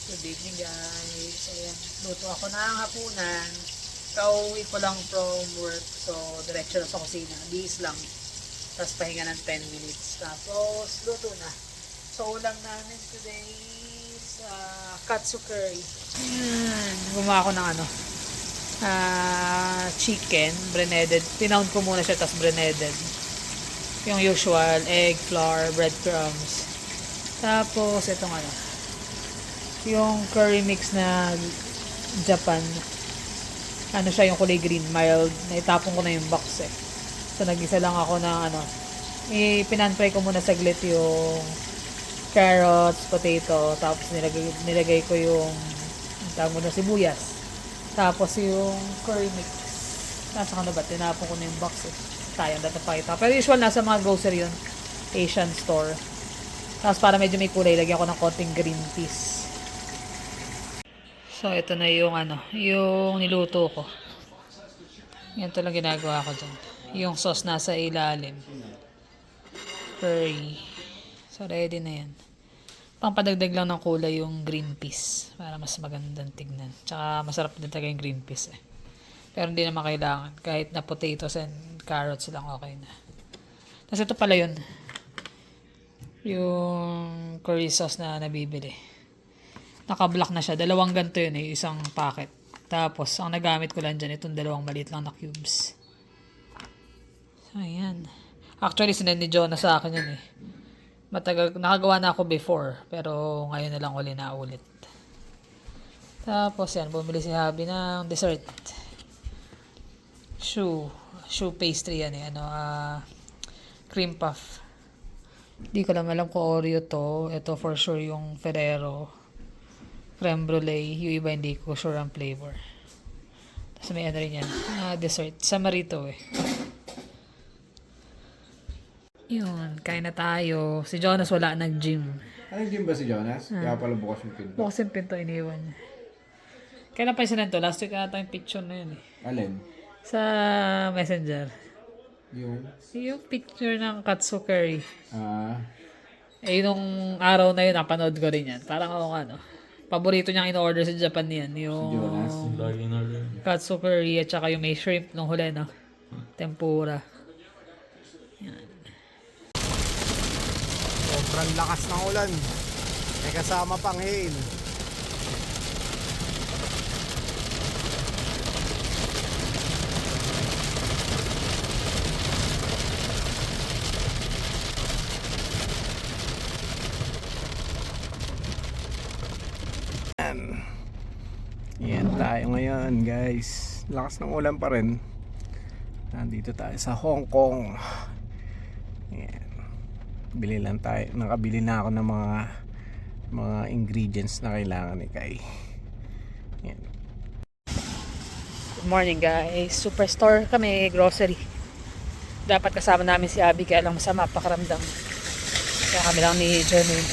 Good evening guys. Ayan, luto ako ng hapunan. Kauwi ko lang from work. So, diretso na sa kusina. Bis lang. Tapos pahinga ng 10 minutes. Tapos, luto na. So, ulam namin today sa katsu curry. Ayan, gumawa ako ng chicken, breaded. Pinound ko muna siya, tapos breaded. Yung usual, egg, flour, breadcrumbs. Tapos, itong yung curry mix na Japan. Ano siya, yung kulay green, mild. Naitapon ko na yung box eh. So, nag-isa lang ako ng pinanfry ko muna saglit yung carrots, potato, tapos nilagay ko yung tawag mo na sibuyas. Tapos yung curry mix. Nasa ba? Tinapon ko na yung box eh. Sayang, dapat pakita. Pero usual nasa mga grocery yun. Asian store. Tapos para medyo may kulay, lagyan ko ng konting green peas. So, ito na yung yung niluto ko. Yan ito lang ginagawa ko dyan. Yung sauce nasa ilalim. Curry. So, ready na yan. Pampadagdag lang ng kulay yung green peas. Para mas magandang tignan. Tsaka masarap din talaga yung green peas eh. Pero hindi naman kailangan. Kahit na potatoes and carrots lang okay na. Tapos ito pala yun. Yung curry sauce na nabibili. Naka-block na siya. Dalawang ganito yun eh. Isang packet. Tapos, ang nagamit ko lang dyan, itong dalawang maliit lang na cubes. So, ayan. Actually, sinend ni Jonah sa akin yun eh. Matagal, nakagawa na ako before. Pero, ngayon na lang uli na ulit. Tapos, yan. Bumili si Habi ng dessert. Shoe pastry yan eh. Cream puff. Hindi ko lang alam kung Oreo to. Ito for sure yung Ferrero. Creme brulee, yung iba hindi ko sure ang flavor. Tapos may rin yan, dessert. Sa Marito eh. Yun, kain na tayo. Si Jonas wala nag-gym. Nag-gym ba si Jonas? Kaya pala bukas yung pinto. Bukas yung pinto, iniwan niya. Kailan pa yung sinento? Last week ata yung picture na yun eh. Alin? Sa Messenger. Yung picture ng katsu curry. Nung araw na yun, napanood ko rin yan. Parang paborito niyang in-order sa Japan yan. Yung katsu curry at saka yung may shrimp nung huli, no? Tempura. Yan. Sobrang lakas ng ulan. May kasama pang hail. Yan tayo ngayon guys. Lakas ng ulan pa rin. Nandito tayo sa Hong Kong. Yan. Bili lang tayo. Nakabili na ako ng mga ingredients na kailangan ni Kai. Yan. Good morning guys. Superstore kami, grocery. Dapat kasama namin si Abby kaya lang masama pakaramdam. Kaya kami lang ni Jermaine.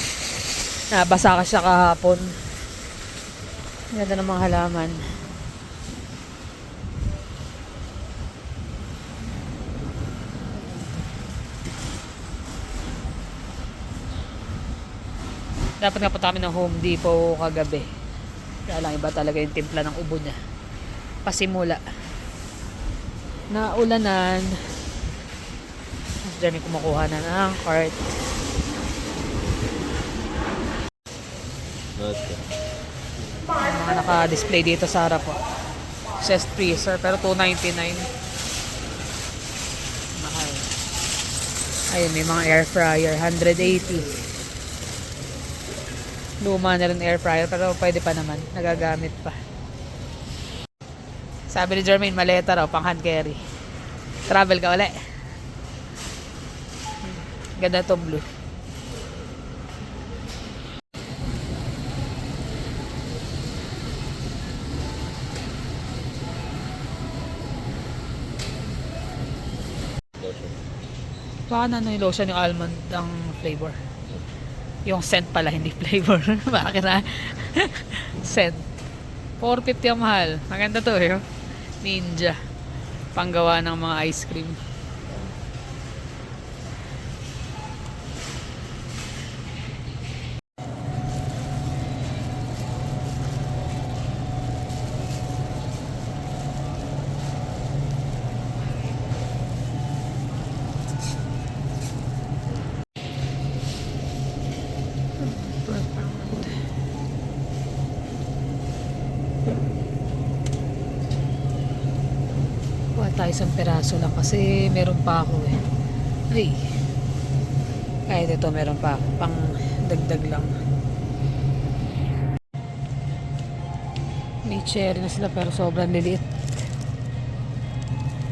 Nabasa ka siya kahapon. Ganda ng mga halaman. Dapat nga punta kami ng Home Depot kagabi. Kaya lang iba talaga yung timpla ng ubo niya. Pasimula. Naulanan. Mas dami kumukuha na ng cart. Mga naka-display dito sa harap po. Chest freezer pero $2.99. Mahal. Ayun, may mga air fryer, $180. Luma na rin air fryer pero pwede pa naman, nagagamit pa. Sabi ni Jermaine, maleta raw, pang hand carry. Travel ka uli. Ganda to blue. Baka na yung lotion yung almond ang flavor. Yung scent pala, hindi flavor. Bakit na? Scent. $4.50 ang mahal. Maganda to eh. Ninja. Panggawa ng mga ice cream. tayo isang peraso lang kasi meron pa ako eh. Ay. Kahit ito meron pa ako. Pang dagdag lang. May cherry na sila pero sobrang liliit.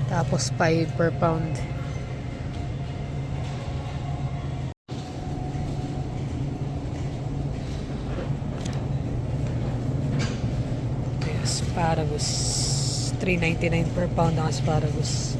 Tapos 5 per pound. Asparagus. 3.99 per pound ang asparagus.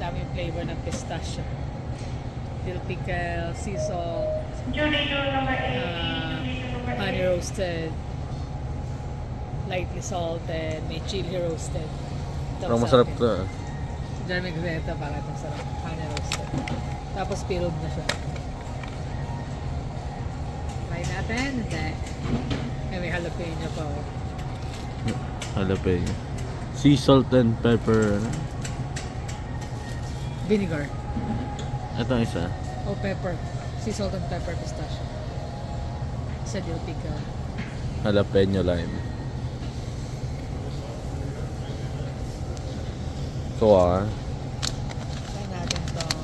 Daming flavor ng pistachio. Dill pickle, sea salt, honey roasted, lightly salted, may chili roasted. Ito Parang sa masarap akin. to. Diyan may granita para itong sarap. Honey roasted. Tapos pilog na siya. Try natin. Hindi. May jalapeno pa. Oh. Jalapeno. Sea salt and pepper. Vinegar. Ito ang isa. O pepper. Sea salt and pepper pistachio. Sa dill pickle. Jalapeno lime. Ito ah. Try natin itong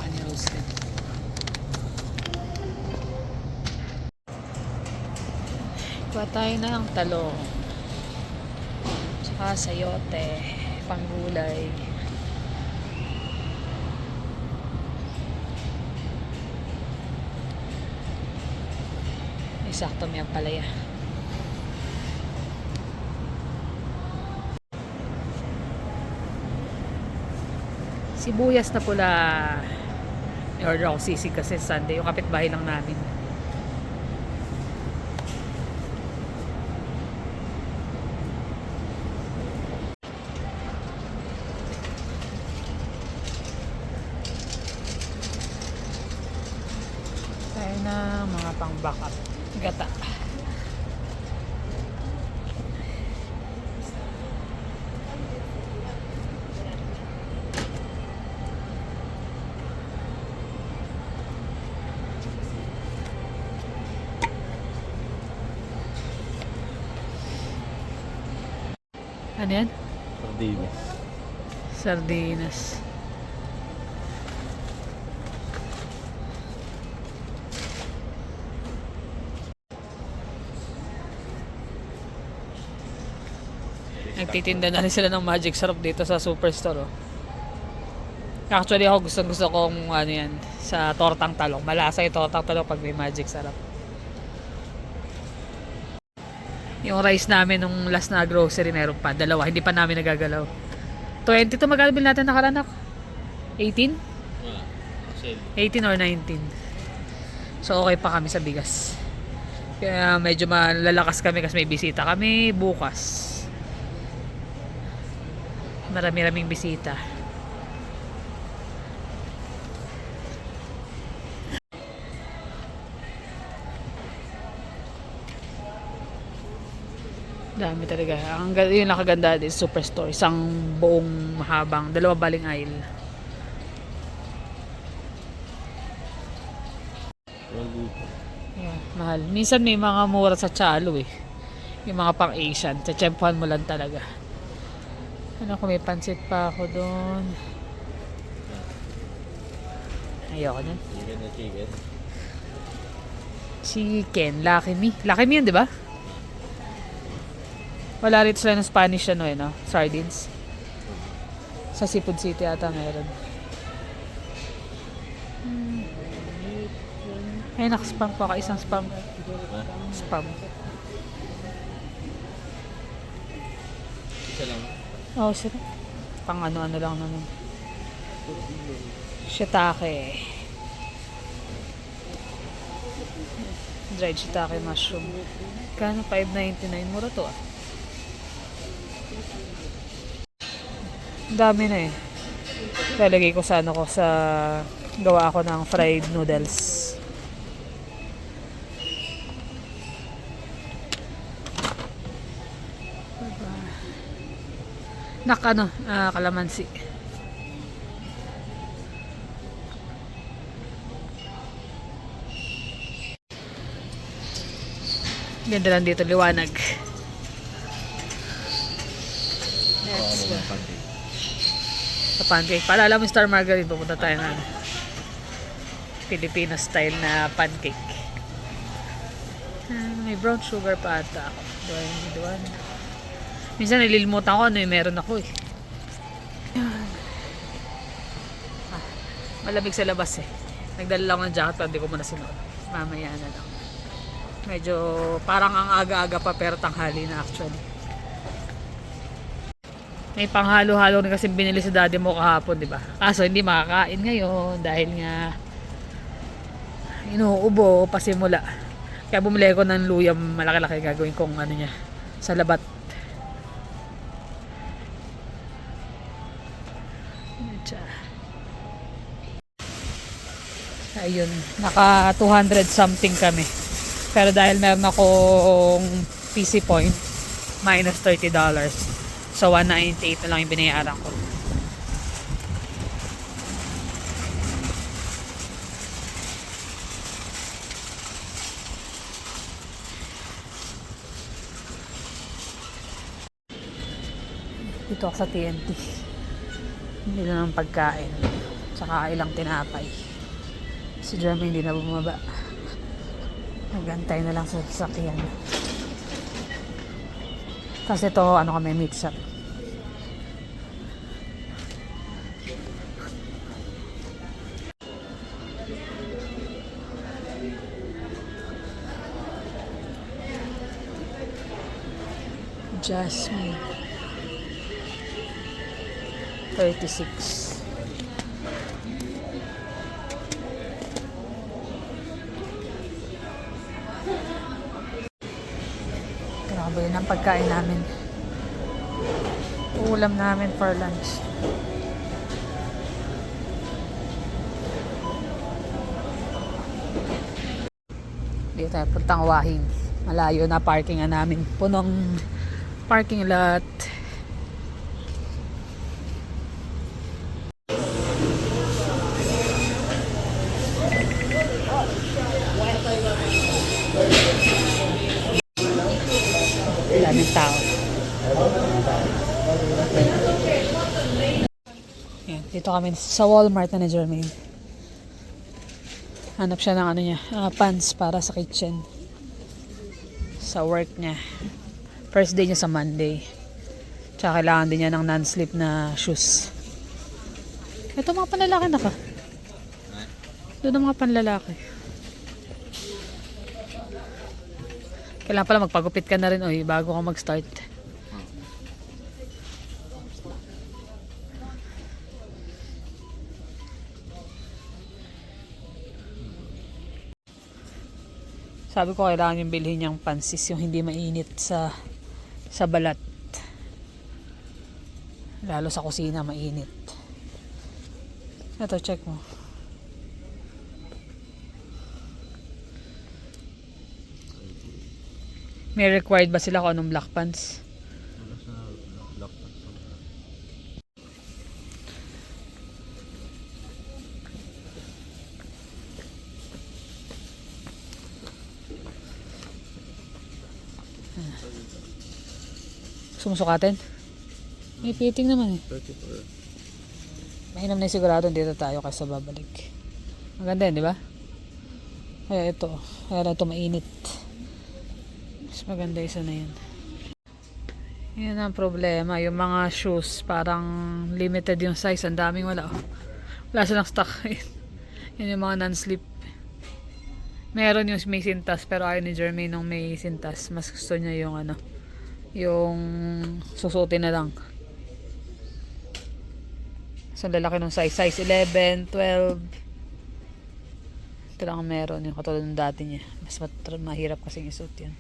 honey roasted. Kuha tayo ng talong. Tsaka sayote. Panggulay. Sakto may palaya. Sibuyas na pula. I-order ako sisig kasi Sunday. Yung kapitbahay lang namin. Tayo na mga pang-backup. Gata. Ano yan? Sardinas. Sardinas. Nagtitinda na rin sila ng magic syrup dito sa superstore. Oh. Actually ako gusto kong ano yan, sa tortang talong. Malasa yung tortang talong pag may magic syrup. Yung rice namin nung last na grocery meron pa. Dalawa, hindi pa namin nagagalaw. 20 to magkano bil natin nakaranak? 18? 18 or 19. So okay pa kami sa bigas. Kaya medyo malalakas kami kasi may bisita kami bukas. Marami-raming bisita. Dami talaga. Yung nakaganda din superstore. Isang buong mahabang, dalawa baling aisle. Yeah, mahal. Minsan may mga mura sa Chalo eh. Yung mga pang Asian. Tsatsempuhan mo lang talaga. Ano kung may pansit pa ako doon. Ayoko nun. Chicken. Lucky Me. Lucky Me yun, di ba? Wala rin sila ng Spanish ano eh, no? Sardines. Sa Seafood City ata meron. Ay, nakaspam pa ka. Isang spam. Spam. Isa lang. Oh, sila. Pang ano-ano lang naman. Shiitake. Dried shiitake mushroom. Kano? $5.99. Mura to ah. Ang dami na eh. Lalagay ko sa ano ko sa gawa ako ng fried noodles. Kalamansi. Ganda lang dito, liwanag. Next. Sa pancake. Paalala mo Star Margarine, pupunta tayo na Filipino style na pancake. May brown sugar pa ata ako. Doon. Minsan nililimutan ko ano yung meron ako eh. Malamig sa labas eh. Nagdala lang ng jacket pero hindi ko muna sinuot. Mamaya na lang. Medyo parang ang aga-aga pa pero tanghali na actually. May panghalo-halo rin kasi binili sa daddy mo kahapon, di ba? Kaso hindi makakain ngayon dahil nga inuubo pasimula. Kaya bumili ko ng luyang malaki-laki gagawin kong ano niya sa labat. Ayun, naka 200 something kami. Pero dahil meron akong PC point, minus $30. So, $198 na lang yung binayaran ko. Dito ako sa TNT. Hindi na ng pagkain. Saka ilang tinapay. Si Jeremy hindi na bumaba. Nagantay na lang sa sasakyan. Kasi ito, ano kami, meat shop. Jasmine. 36. Grabe yun ang pagkain namin. Ulam namin for lunch. Dito tayo puntang Wahing. Malayo na parkingan namin. Punong parking lot. Daming tao. Yan, dito kami sa Walmart na ni Jermaine. Hanap siya ng ano niya, pants para sa kitchen. Sa work niya. First day niya sa Monday. Tsaka kailangan din niya ng non-slip na shoes. Ito mga panlalaki na ka. Doon ang mga panlalaki. Kailangan pala magpagupit ka na rin bago ka mag-start. Sabi ko kailangan yung bilhin niyang pansis yung hindi mainit sa balat. Lalo sa kusina mainit. Ito, check mo. May required ba sila kung anong black pants? Sumusukatin? May fitting naman eh. Mahinam na sigurado dito tayo kaysa babalik. Maganda yun, di ba? Kaya ito. Kaya ito mainit. Mas maganda isa na yan. Yan ang problema. Yung mga shoes, parang limited yung size. Ang daming wala. Wala silang stock. Yan yung mga non-slip. Meron yung may sintas, pero ayaw ni Jermaine nung may sintas. Mas gusto niya yung ano, yung susutin na lang. So lalaki nung size 11, 12. Ito lang ang meron, yung katulad ng dati niya. Mas mahirap kasing isuot yan.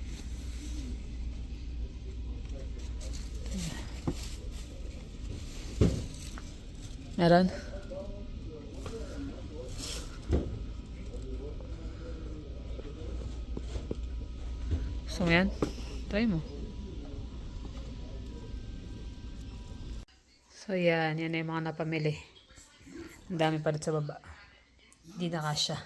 Meron? So yan, try mo. So yan na yung mga napamili. Ang dami pa rin sa baba. Hindi na kasya.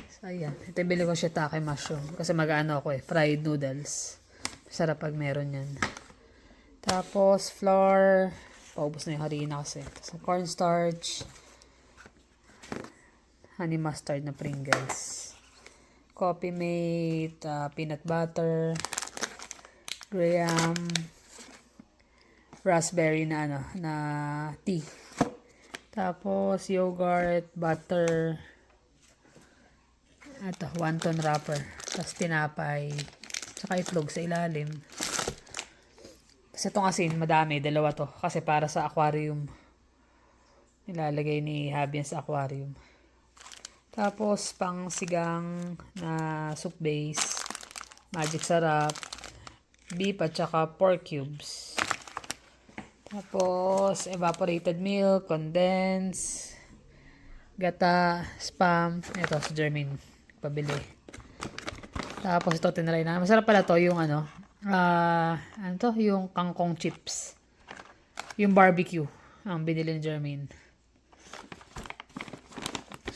So ayan, ito bili ko shiitake mushroom. Kasi mag-ano ako fried noodles. Sarap pag meron yan. Tapos flour. Paubos na yung harina kasi. Tapos cornstarch. Honey mustard na Pringles. Coffee mate, peanut butter, graham, raspberry na na tea. Tapos yogurt, butter, wonton wrapper, tapos tinapay, tsaka itlog sa ilalim. Tapos itong asin, madami, dalawa to, kasi para sa aquarium. Nilalagay ni Habian sa aquarium. Tapos, pang sigang na soup base, magic sarap, beef at saka pork cubes. Tapos, evaporated milk, condensed, gata, spam. Ito, si Jermaine, pabili. Tapos, ito, tinry na. Masarap pala to, yung yung kangkong chips. Yung barbecue, ang binili ni Jermaine.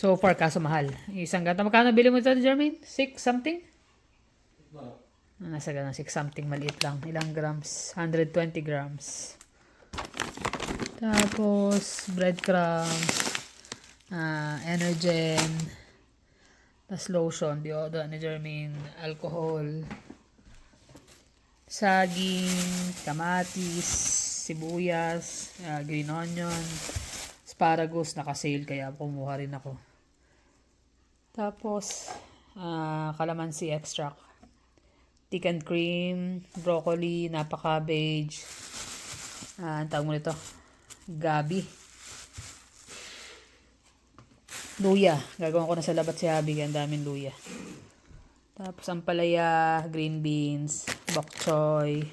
So far, kaso mahal. Isang gata. Magkano bili mo ito, Jermaine? 6 something? Nasa ganun, 6 something. Maliit lang. Ilang grams? 120 grams. Tapos, breadcrumbs. Energen. Tapos lotion. Deodorant ni Jermaine. Alcohol. Saging. Kamatis. Sibuyas. Green onion. Asparagus. Naka-sale kaya kumuha rin ako. Tapos, calamansi extract, thick and cream, broccoli, napa cabbage, ang tawag mo nito, gabi, luya, gagawin ko na sa labat si Habi, ang daming luya. Tapos, ampalaya, green beans, bok choy,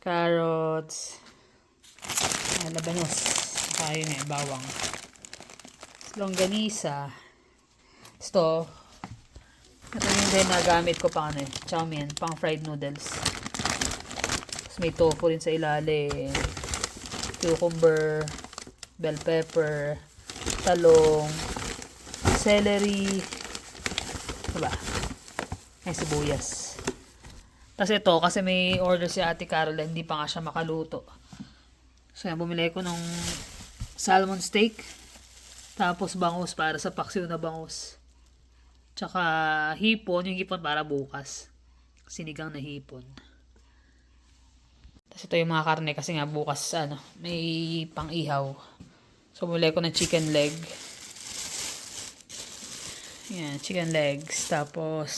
carrots, labanos, saka yun bawang, longganisa. Ito yung din na gamit ko pang chow mein, pang fried noodles. Tapos may tofu rin sa ilalim, cucumber, bell pepper, talong, celery, diba? May sibuyas. Tapos ito, kasi may order si Ate Caroline, hindi pa nga siya makaluto. So yan, bumili ko ng salmon steak, tapos bangus para sa paksiw na bangus. Tsaka hipon, yung hipon para bukas. Sinigang na hipon. Tapos ito yung mga karne kasi nga bukas may pang-ihaw. So bumili ko ng chicken leg. Yan, chicken legs. Tapos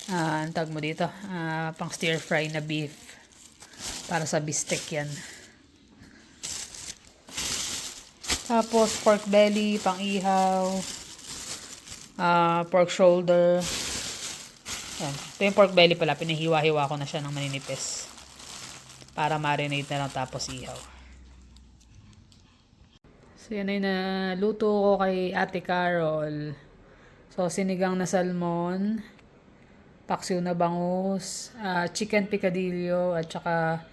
ang tawag mo dito, pang stir fry na beef. Para sa bistek yan. Tapos pork belly, pang-ihaw. Pork shoulder. Yan. Ito yung pork belly pala. Pinahiwa-hiwa ko na siya ng maninipis. Para marinate na lang tapos ihaw. So yan ay naluto ko kay Ate Carol. So sinigang na salmon, paksiw na bangus, chicken picadillo, at saka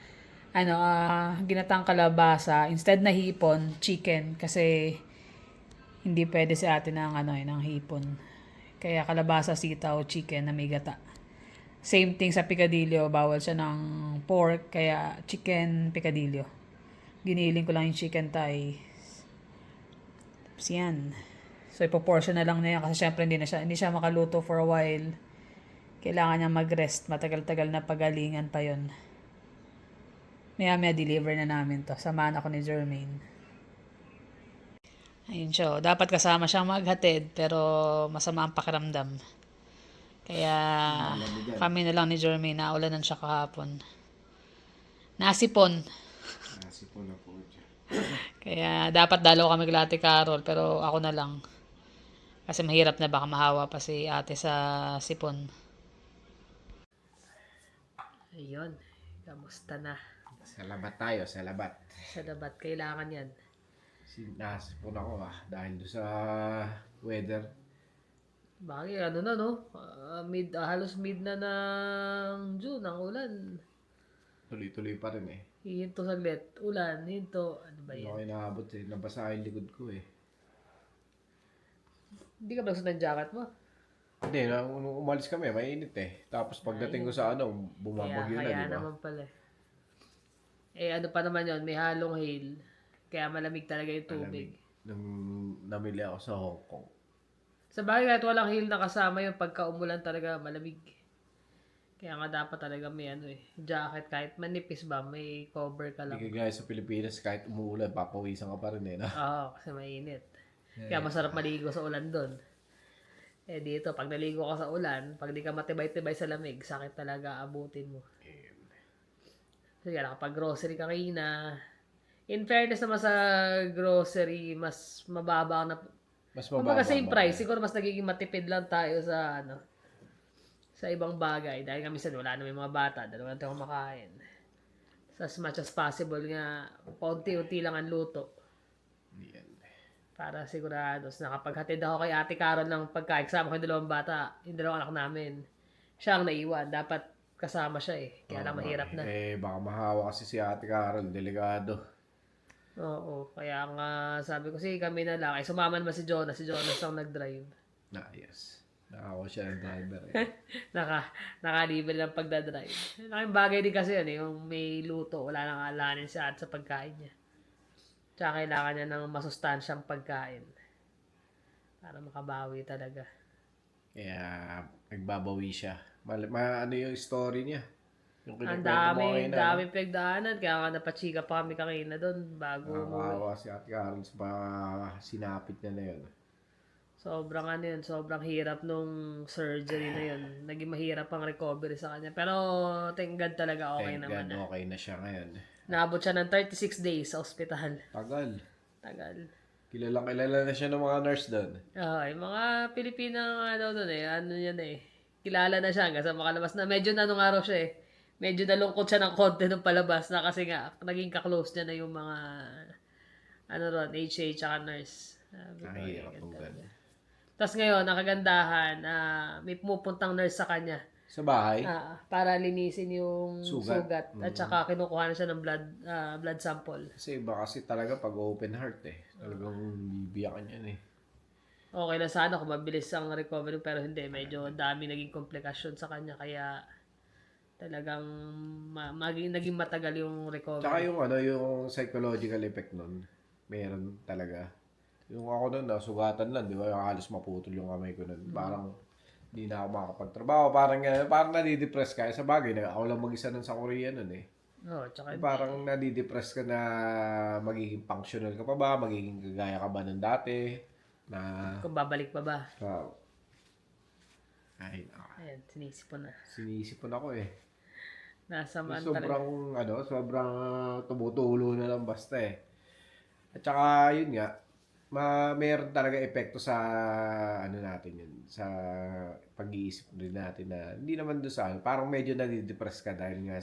ginatang kalabasa. Instead na hipon, chicken. Kasi hindi pwede si ate ng hipon. Kaya kalabasa, sitaw, chicken na may gata. Same thing sa picadillo, bawal siya ng pork, kaya chicken picadillo. Giniling ko lang yung chicken thigh. Tapos yan. So ipoportion na lang na yan kasi syempre hindi siya makaluto for a while. Kailangan niya mag-rest. Matagal-tagal na pagalingan pa yon. Maya deliver na namin to. Samahan ako ni Jermaine. Ayun siya. Dapat kasama siyang maghatid pero masama ang pakiramdam. Kaya kami na lang ni Jermaine. Naulanan siya kahapon. Nasipon. Nasipon na po dyan. Kaya dapat dalaw kami kay Ate Carol, pero ako na lang. Kasi mahirap na baka mahawa pa si ate sa sipon. Ayun, kamusta na? Salabat tayo, salabat. Sa dabat, kailangan yan. Sinasipon ako dahil doon sa weather. Bagay, ano na no? Halos mid na ng June, ang ulan. Tuloy-tuloy pa rin eh. Hinto saglit, ulan, hinto. Ano ba Hindi yan? ako inaabot eh. Nabasa yung likod ko eh. Hindi ka nagsuot ng jacket mo? Hindi, nung umalis kami, mainit eh. Tapos pagdating ko sa bumabagyo na, Kaya di ba? naman pala. Ano pa naman yon, may halong hail. Kaya malamig talaga yung tubig. Nung namili ako sa Hong Kong. Sa bagay, kahit walang hail na kasama yung pagka umulan talaga malamig. Kaya nga dapat talaga may jacket kahit manipis ba, may cover ka lang. Hindi kagaya sa Pilipinas, kahit umuulan, papawisan ka pa rin eh. No? Oo, kasi mainit. Kaya masarap maligo sa ulan doon. Dito, pag naligo ka sa ulan, pag di ka matibay-tibay sa lamig, sakit talaga abutin mo. Sige, nakapag-grocery ka kanina. In fairness naman sa grocery, mas mababa na. Mas Kumbaga mababa same ba? price, siguro mas nagiging matipid lang tayo sa sa ibang bagay. Dahil nga minsan wala na may mga bata, dahil wala tayong makain. So as much as possible nga, paunti-unti lang ang luto. Yan. Para sigurados, nakapaghatid ako kay Ate Carol ng pagkain. Kasama ko yung dalawang bata, yung dalawang anak namin. Siya ang naiwan. Dapat kasama siya eh. Kaya lang mahirap na. Baka mahawa kasi si Ate Carol, delikado. Oo. Kaya nga sabi ko, sige kami na lang. Ay sumama naman si Jonas. Si Jonas ang nag-drive. Yes. Nakako siya ng driver eh. Naka-libre ng pagdadrive. Laking bagay din kasi yan eh. Yung may luto, wala nang alanin siya at sa pagkain niya. Tsaka kailangan niya ng masustansyang pagkain. Para makabawi talaga. Kaya nagbabawi siya. Ano yung story niya? Yung Ang kinukwento mo kanina, dami pinagdaanan. Kaya nga napachika pa kami kanina doon bago umuwi. nakakawa si Ate Carol sa mga sinapit niya na yun. Sobrang hirap nung surgery na yun. Naging mahirap ang recovery sa kanya. Pero thank God talaga okay Thank naman God, okay na siya ngayon. Naabot siya ng 36 days sa ospital. Tagal. Tagal. Kilala na siya ng mga nurse doon. Yung mga Pilipinang doon yan kilala na siya hanggang sa makalabas na. Medyo na nung araw siya eh. Medyo nalungkot siya ng konti nung palabas na kasi nga naging ka-close niya na yung mga HA tsaka nurse. Sabi ko, Nakahirap ganda ang na. ganda. Tapos ngayon, nakagandahan, may pumupuntang nurse sa kanya Sa bahay, para linisin yung Sugat. sugat. At saka kinukuha na siya ng blood sample. kasi iba kasi talaga pag open heart eh. Talagang bibiyakan yan eh. Okay lang sana kung mabilis ang recovery pero hindi. Medyo dami naging komplikasyon sa kanya kaya talagang naging matagal yung recovery. Tsaka yung psychological effect nun, meron talaga. Yung ako nun, sugatan lang, di ba? Yung halos maputol yung kamay ko nun. Parang, hindi na ako makakapagtrabaho. Parang nadidepress ka. Sa bagay, ako lang mag-isa nun sa Korea nun eh. Tsaka Parang nadidepress ka na magiging functional ka pa ba? Magiging kagaya ka ba ng dati? Na, kung babalik pa ba. ay, Ayan, sinisipon na. sinisipon ako eh. Nasa man talaga. Sobrang tumutulo na lang basta eh. At saka, yun nga, meron talaga epekto sa natin yun, sa pag-iisip din natin na hindi naman doon sa parang medyo nadidepress ka dahil nga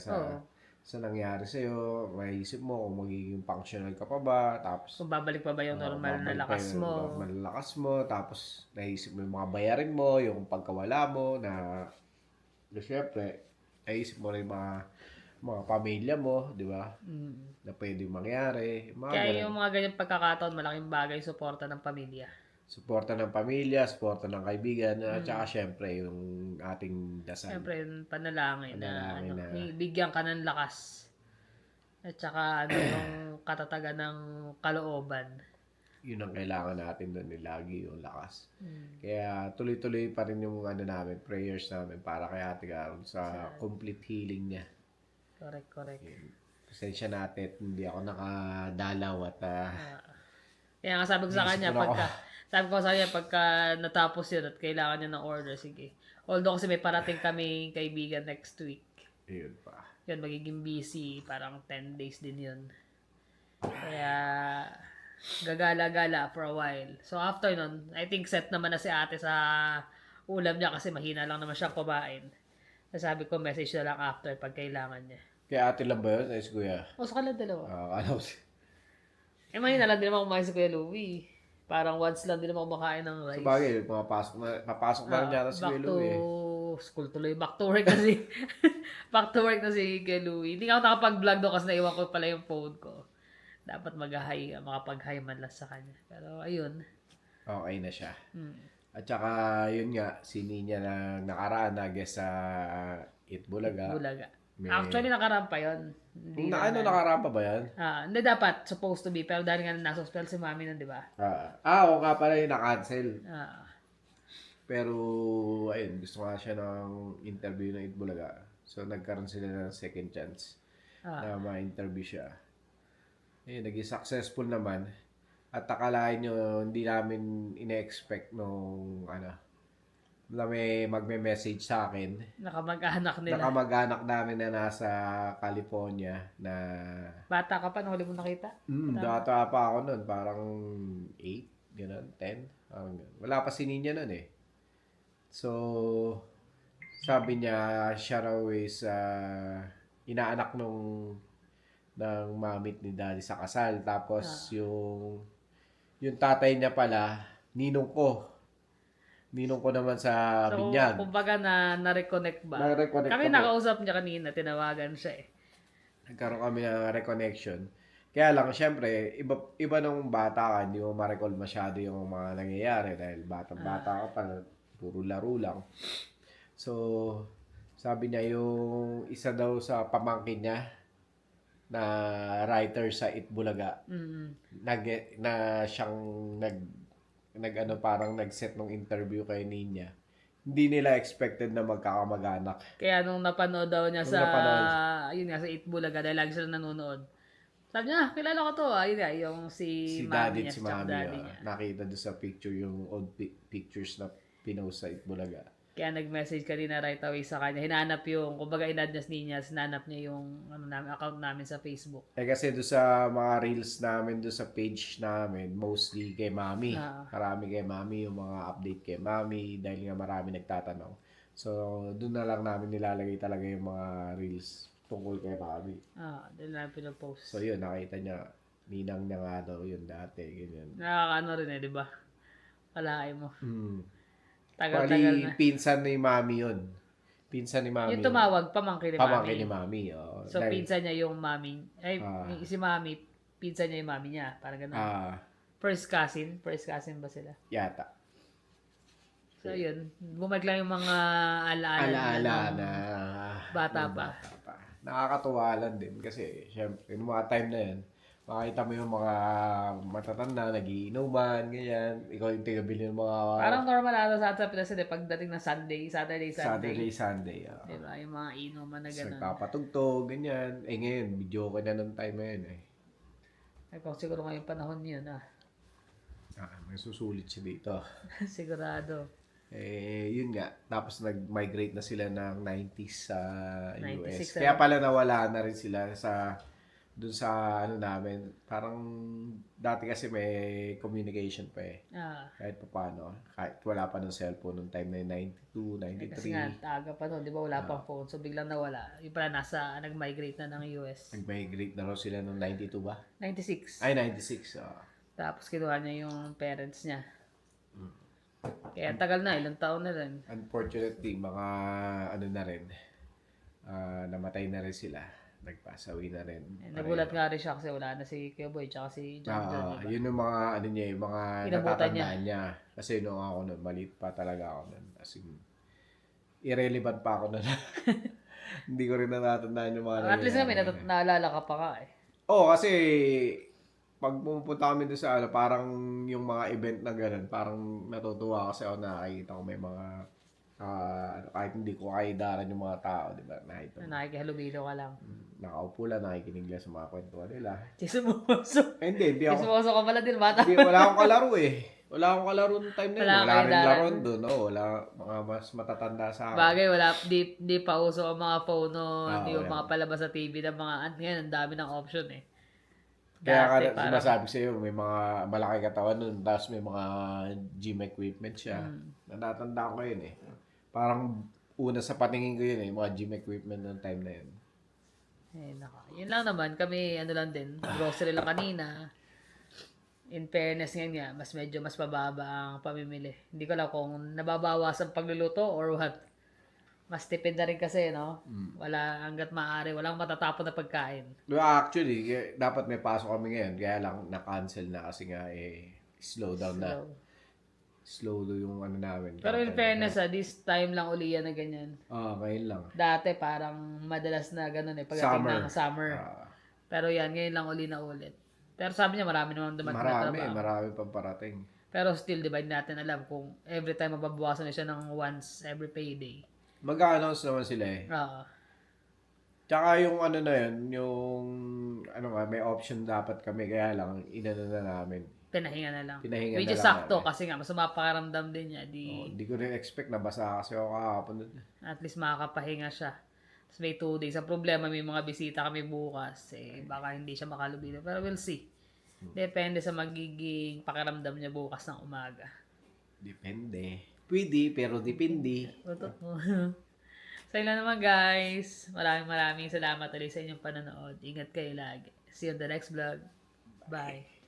sa nangyari sa'yo, maisip mo kung magiging functional ka pa ba, tapos Kung babalik pa ba yung normal na babalik pa lakas yung mo. normal na lakas mo, tapos naisip mo yung mga bayarin mo, yung pagkawala mo, na syempre, naisip mo rin mga pamilya mo, di ba? Na pwede mangyari. Kaya yung mga ganyang pagkakataon, malaking bagay suporta ng pamilya. Suporta ng pamilya, suporta ng kaibigan, at saka syempre yung ating dasal. Siyempre, yung panalangin na, Panalangin bigyan ka ng lakas. At saka yung katatagan ng kalooban. Yun ang kailangan natin doon, lagi yung lakas. Kaya tuloy-tuloy pa rin yung namin, prayers namin para kay Ate Carol sa complete healing niya. Correct. Pasensya natin, hindi ako nakadalaw at Kaya nga sabi ko sa kanya, Naisip pagka natapos yun at kailangan niya ng order, sige. Although kasi may parating kami kaibigan next week. yun pa. Yun, magiging busy. Parang 10 days din yun. Kaya, gagala-gala for a while. So, after nun, I think set naman na si ate sa ulam niya kasi mahina lang naman siya kumain. Sabi ko, message na lang after pag kailangan niya. Kaya ate lang ba yun? Ay, si kuya. O, sa kanila dalawa. Akala ko Mahina lang din naman kumain si Kuya Louie. Parang once lang din naman kumakain ng rice. Sabagay, papasok na rin yata si Back Kuya to Louie. school tuloy. Back to work na si back to work na si Kuya Louie. Hindi ako nakapag-vlog doon kasi naiwan ko pala yung phone ko. Dapat mag-hi, makapag-hi man lang sa kanya. Pero ayun. Okay na siya. At saka, yun nga, si Ninya na nakaraan na guest sa Itbulaga. Bulaga. May- Actually, nakaraan pa yun. Hindi Nakaraan pa ba yan? hindi dapat. Supposed to be. Pero dahil nga nasuspel si mami nun, di ba? Oo nga pala yung na-cancel. Ah, Pero, ayun, gusto nga siya ng interview ng Itbulaga. So, nagkaroon sila ng second chance na ma-interview siya. Ayun, naging successful naman. At akalain nyo, hindi namin ine-expect nung, na may magme-message sa akin. nakamag-anak nila. Nakamag-anak namin na nasa California na Bata ka pa, nung huli mo nakita? data pa ako nun, parang 8, gano'n, 10. Wala pa si Ninya nun eh. So, sabi niya, siya raw is inaanak ng mamit ni daddy sa kasal. Tapos yung tatay niya pala, ninong ko. Ninong ko naman sa So, Binyag. kumbaga na-reconnect ba? Na-reconnect Kami kami. nakausap niya kanina, tinawagan siya eh. Nagkaroon kami ng reconnection. Kaya lang, syempre, iba nung bata ka, hindi mo ma-recall masyado yung mga nangyayari dahil bata ka pa, puro laro lang. So, sabi niya yung isa daw sa pamangkin niya na writer sa Itbulaga, na siyang parang nag-set ng interview kay Ninya. Hindi nila expected na magkakamag-anak. Kaya nung napanood daw niya Nung sa, napanood. yun nga, sa Itbulaga, dahil lagi sila nanonood. Sabi niya, kilala ko to, yun nga, yung si Si mami daddy niya, at si tsaka mami, daddy niya. nakita doon sa picture yung old pictures na pinost sa Itbulaga. Kaya nag-message kanina right away sa kanya. Hinanap yung, kumbaga inad niya, hinanap niya yung account namin sa Facebook. Kasi doon sa mga reels namin, doon sa page namin, mostly kay mami. Marami kay mami, yung mga update kay mami, dahil nga marami nagtatanong. So, doon na lang namin nilalagay talaga yung mga reels tungkol kay mami. Doon namin pinapost. So, yun, nakita niya, ninang niya nga daw yun dati, ganyan. Nakakaano rin eh, di ba? Kalahin mo. Bali, Tagal-tagal na. pinsan ni mami yun. Pinsan ni mami. Yung tumawag, pamangkin ni mami. Pamangkin ni mami. Oh. So, pinsan niya yung mami. Si mami, pinsan niya yung mami niya. Parang gano'n. First cousin ba sila? Yata. So, yun. Bumalik lang yung mga Alaala na bata pa. Nakakatuwa lang din kasi syempre, yung mga time na yan, makita mo yung mga matatanda, nagiinuman, ganyan. Ikaw yung tigabili ng mga Parang normal ata sa atin sa Pinas eh, pagdating ng Saturday. Sunday. Diba? Yung mga inuman na gano'n. Nagpapatugtog, ganyan. Ngayon, video ka na nung time na yun eh. Ikaw siguro ngayong panahon yun May susulit siya dito. Sigurado. Yun nga. Tapos nag-migrate na sila ng 90s sa 96, US. Kaya pala nawala na rin sila dun sa namin. Parang dati kasi may communication pa eh. Kahit pa paano. Kahit wala pa ng cellphone nung time na 92, 93. Kasi nga, taga pa nun, di ba wala pang phone. So biglang nawala. Yung pala nag-migrate na ng US. Nag-migrate na raw sila nung 92 ba? 96. Ay, 96. Tapos kinuha niya yung parents niya. Kaya tagal na, ilang taon na rin. Unfortunately, mga na rin. Namatay na rin sila. Nagpasawi na rin. Nagulat nga rin siya kasi wala na si Kuya Boy tsaka si John John. Yun yung mga yung mga Inabutan natatandaan niya. Kasi nung ako nun, maliit pa talaga ako nun. As in, irrelevant pa ako nun. Hindi ko rin natatandaan yung mga At least nga may naalala ka pa ka eh. kasi pag pumunta kami doon sa parang yung mga event na ganun, parang natutuwa kasi ako nakikita ko may mga kahit hindi ko kaidaran yung mga tao, di ba? Nakikihalubilo ka lang. Nakaupo lang, nakikinig lang sa mga kwentuhan nila. Chismoso. Hindi ako. Chismoso ka pala din, bata. Wala akong kalaro eh. Wala akong kalaro ng time na yun. Wala rin kaidaran. laro doon. Wala mga mas matatanda sa akin. Bagay, di pa uso ang mga phone no, hindi yung mga palabas sa TV ng mga, ngayon, ang dami ng option eh. Dati, Kaya sinasabi sa'yo, may mga malaki katawan nun, tapos may mga gym equipment siya. Natatandaan ko yun eh. Parang una sa patingin ko yun eh, mga gym equipment ng time na yun. Eh, naka. Yun lang naman. Kami, ano lang din, grocery lang kanina. In fairness nga, medyo mas mababa ang pamimili. Hindi ko alam kung nababawasan pagluluto or what. Mas tipid na rin kasi, no? Wala, hanggat maaari, walang matatapon na pagkain. Actually, dapat may pasok kami ngayon, kaya lang na-cancel na kasi nga slow down na. So, Slow yung ano namin. pero in fairness, this time lang uli yan na ganyan. Ngayon lang. Dati parang madalas na ganun eh, pagdating ng summer. Pero yan, ngayon lang uli na ulit. Pero sabi niya, marami naman dumating na trabaho. Marami pang parating. Pero still, di ba, hindi natin alam kung every time mababawasan na siya ng once every payday. Mag-a-announce naman sila eh. Oo. Tsaka yung ano na yun, yung ano nga, may option dapat kami, kaya lang, inano na namin. Pinahinga na lang. Pinahinga Which na is lang sakto namin. kasi nga, mas mapakaramdam din niya. Hindi ko rin expect na basa kasi ako kahapon doon. At least makakapahinga siya. Tapos may 2 days. Ang problema, may mga bisita kami bukas. Baka hindi siya makalubilo. Pero we'll see. Depende sa magiging pakiramdam niya bukas ng umaga. Depende. Pwede, pero depende. So yun lang naman guys. Maraming salamat ulit sa inyong panonood. Ingat kayo lagi. See you on the next vlog. Bye.